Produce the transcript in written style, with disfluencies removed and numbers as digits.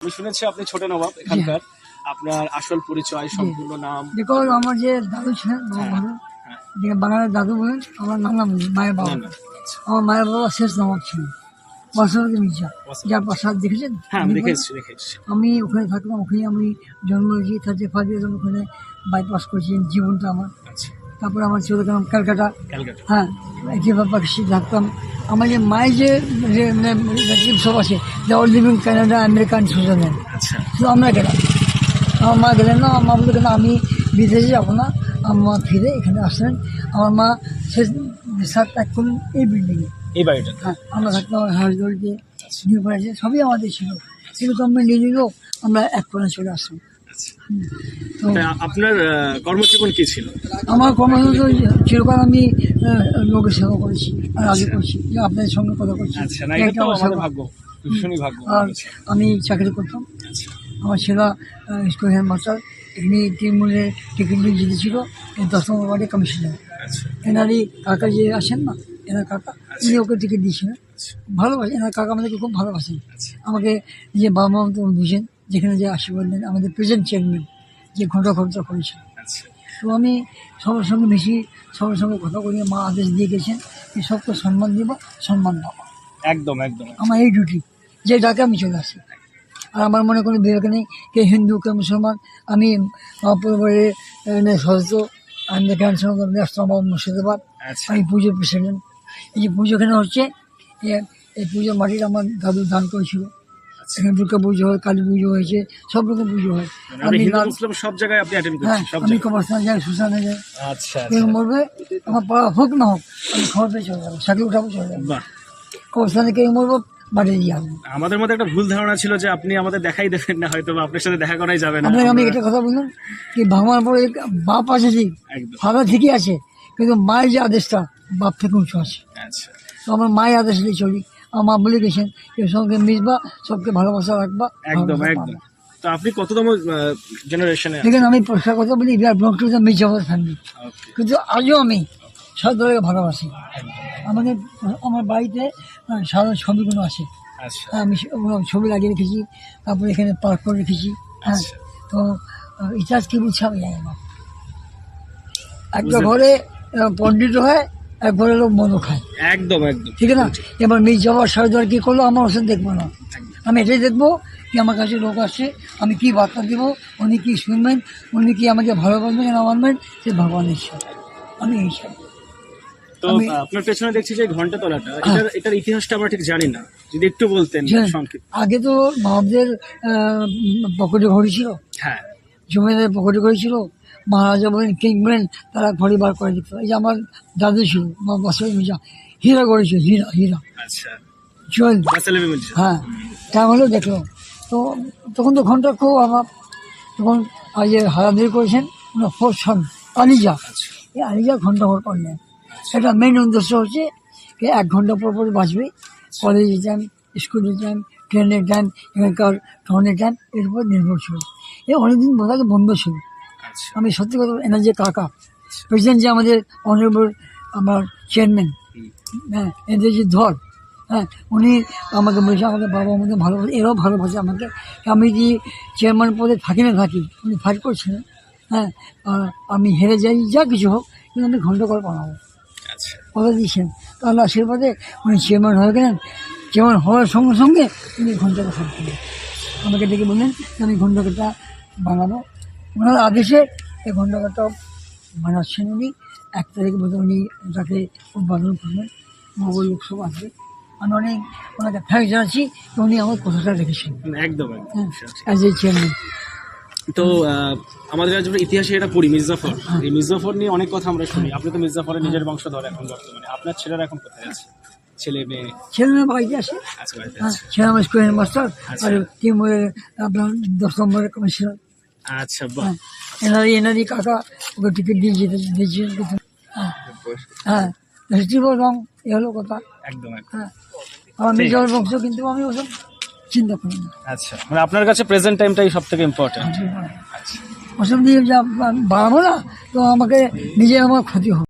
আমি শুনেছি আপনি ছোট নবাব এখানকার। আপনার আসল পরিচয়, সম্পূর্ণ নাম? দেখো, আমার যে দাদু ছিলেন বাঙালির দাদু বলেন, আমার নাম মায়ের বাবা। আমার মায়ের বাবা শেষ নবাব ছিলেন, বসরত মির্জা, যার প্রাসাদ দেখেছেন। হ্যাঁ, দেখেছি। আমি ওখানে থাকলাম, ওখানে আমি জন্ম হয়েছি। 35 ইয়ার্স ওখানে বাইপাস করেছি জীবনটা আমার। তারপরে আমার চলে গেলাম ক্যালকাটা। হ্যাঁ, একই ব্যাপার থাকতাম। আমার যে মায়ের যে রিলেটিভ সব আছে, যে all living Canada, American, Switzerland, শুধু আমরা গেলাম। আমার মা গেলেন না। আমার মা বলে কেন আমি বিদেশে যাবো না। আমার মা ফিরে এখানে আসলেন। আমার মা শেষ বিশ্বাস ত্যাগ করলেন এই বিল্ডিংয়ে, এই বাড়িটা। হ্যাঁ, আমরা থাকতাম হাউসদলকে নিউ করেছে, সবই আমাদের ছিল। কিন্তু গভর্নমেন্ট নিয়ে নিলেও আমরা এক করে চলে আসলাম। তো আপনার কর্মজীবন কি ছিল? আমার কর্মসূচি চিরকাল আমি লোকের সেবা করেছি, আর আগে করছি, যে আপনাদের সঙ্গে কথা করছি। আর আমি চাকরি করতাম। আমার ছেলে স্কুল হেডমাস্টার, এখানে তৃণমূলের টিকিট নিয়ে জিতেছিল 10 নম্বর ওয়ার্ডে কমিশনার। এনারই কাকা যে আসেন না, এনার কাকা, উনি ওকে টিকিট দিয়েছিলেন। ভালোবাসেন এনার কাকা, আমাদেরকে খুব ভালোবাসেন। আমাকে যে বাবা মা তো বুঝেন, যেখানে যে আশীর্বাদ দেন, আমাদের প্রেজেন্ট চেয়ারম্যান যে ঘন্টা করেছেন। তো আমি সবার সঙ্গে বেশি, সবার সঙ্গে কথা বলি। মা আদেশ দিয়ে গেছেন যে সবকে সম্মান দিব, সম্মান পাবো। একদম একদম আমার এই ডিউটি, যে ডাকে আমি চলে আসি। আর আমার মনে কোনো বিবেক নেই, কে হিন্দু কে মুসলমান। আমি পরিবারের সদস্য, আমি মুর্শিদাবাদ। আমি পুজোর প্রেসিডেন্ট। এই যে পুজো এখানে হচ্ছে, এই পুজোর মাটির আমার দাদু দান করেছিল। এখানে দুর্গা পুজো হয়, কালী পুজো হয়েছে, সব রকম পুজো হয়। সব জায়গায় আপনি অ্যাটেন্ড হ্যাঁ, আমি কবরস্থানে যাই, শ্মশানে যাই। কেউ মরবে, আমার পাড়া হোক না হোক, আমি খবর পেয়ে চলে যাবো, সাইকেল উঠাবো, চলে যাবো কবরস্থানে। কেউ মরবো, বাড়ি দিয়ে আসবো। আমাদের মধ্যে একটা ভুল ধারণা ছিল যে আপনি আমাদের দেখাই দেবেন না, হয়তো আপনার সাথে দেখা করাই যাবে না। আমি একটা কথা বললাম কি, ভগবান পরে বাপ আছে, ঠিক ফাদার ঠিকই আছে, কিন্তু মায়ের যে আদেশটা বাপ থেকে উঁচু আছে। তো আমার মায়ের আদেশ দিয়ে চলি। আমার মা বলে গেছেন যে সঙ্গে মিশবা, সবকে ভালোবাসা রাখবা। একদম একদম। তো আপনি কততম জেনারেশনে? দেখেন, আমি পরিষ্কার কথা বলি, মির্জাফর ফ্যামিলি, কিন্তু আজও আমি সব দলকে ভালোবাসি। আমাদের আমার বাড়িতে সাধারণ ছবিগুলো আছে। আমি ছবি লাগিয়ে রেখেছি, তারপরে এখানে পার্ক করে রেখেছি। হ্যাঁ, তো ইতিহাস কি বলছে আমি জানি না। একটা ঘরে পণ্ডিত হয়, এক ঘরে লোক মদও খায়। একদম একদম, ঠিক না? এবার মির্জাফর সাহেব কি করলো, আমার ওষুধ দেখবো না। আমি এটাই দেখবো কি আমার কাছে লোক আসছে, আমি কি বার্তা দেবো, উনি কি শুনবেন, উনি কি আমাকে ভালোবাসবেন না মানবেন, সে ভগবানের ইচ্ছা। আমি এই চাই। তো আপনার পেছনে দেখছি যে ঘন্টা তলাটা, এটার ইতিহাসটা আমরা ঠিক জানি না, যদি একটু বলতেন সংক্ষেপে। আগে তো নবাবদের পকেটে ঘড়ি ছিল, হ্যাঁ, জমিদারের পকেটে ঘড়ি ছিল। মহারাজা বলেন, কিং বলেন, তারা ঘড়ি বার করে দিত। এই যে আমার দাদু ছিল, মির্জা, হীরা ঘড়ি ছিল, হীরা জল। হ্যাঁ, তা হলেও দেখলো। তো তখন তো ঘন্টার খুব অভাব। তখন যে হারাধুরি করেছেন ফোরশন আলিজা, এই আলিজা ঘন্টা ঘর করলেন। এটা মেন উদ্দেশ্য হচ্ছে যে 1 ঘন্টা পর পর বাঁচবে। কলেজের টাইম, স্কুলের টাইম, ট্রেনের টাইম, এখানকার ট্রেনের টাইম, এর উপর নির্ভর ছিল। এ অনেকদিন বোধহয় বন্ধ ছিল। আমি সত্যি কথা, এনার যে কাকা প্রেসিডেন্ট, যে আমাদের অনারেবল আমার চেয়ারম্যান, হ্যাঁ, এদের যে ধর, হ্যাঁ, উনি আমাকে বলেছে আমাদের বাবা আমাদের ভালোবাসে, এরাও ভালোবাসে আমাকে। আমি যে চেয়ারম্যান পদে থাকি না থাকি, উনি ফাইট করছিলেন। হ্যাঁ, আমি হেরে যাই, যা কিছু হোক, কিন্তু আমি ঘন্টা করে বানাবো কথা দিয়েছেন। তাহলে আশীর্বাদে উনি চেয়ারম্যান হয়ে গেলেন। চেয়ারম্যান হওয়ার সঙ্গে সঙ্গে উনি ঘন্টাটা থাকতেন, আমাকে ডেকে বললেন আমি ঘন্টাটা বানাবো। ওনার আদেশে এই ঘন্টাটা বানাচ্ছেন উনি। 1 তারিখে বোধ উনি তাকে উদ্বোধন করবেন, মোগল উৎসব আসবে। আমি অনেক ওনাকে থ্যাংক জানাচ্ছি, উনি আমার কথাটা রেখেছেন। একদম অ্যাজ এ চেয়ারম্যান। তো আমাদের ইতিহাসে এটা পড়ি মির্জাফর, এই মির্জাফর নিয়ে অনেক কথা আমরা শুনি। আপনি তো মির্জাফরের নিজের বংশধর এখন বর্তমানে। আপনার ছেলেরা এখন কোথায় আছে? ছেলে মেয়ে বাড়িতে আছে। ছেলে আমার স্কুল হেডমাস্টার, আর তৃণমূলের আপনার 10 নম্বরের কমিশনার। আচ্ছা, এনারই কাকা ওকে টিকিট দিয়ে দিয়েছিলেন। হ্যাঁ, রং এ হলো কথা। একদম। হ্যাঁ, আমার মির্জাফর বংশ, কিন্তু আমি ওসব চিন্তা করি না। আচ্ছা, মানে আপনার কাছে প্রেজেন্ট টাইমটাই সব থেকে ইম্পর্টেন্ট। ওসব দিয়ে যা বাড়াবো না, তো আমাকে নিজে আমার ক্ষতি হবে।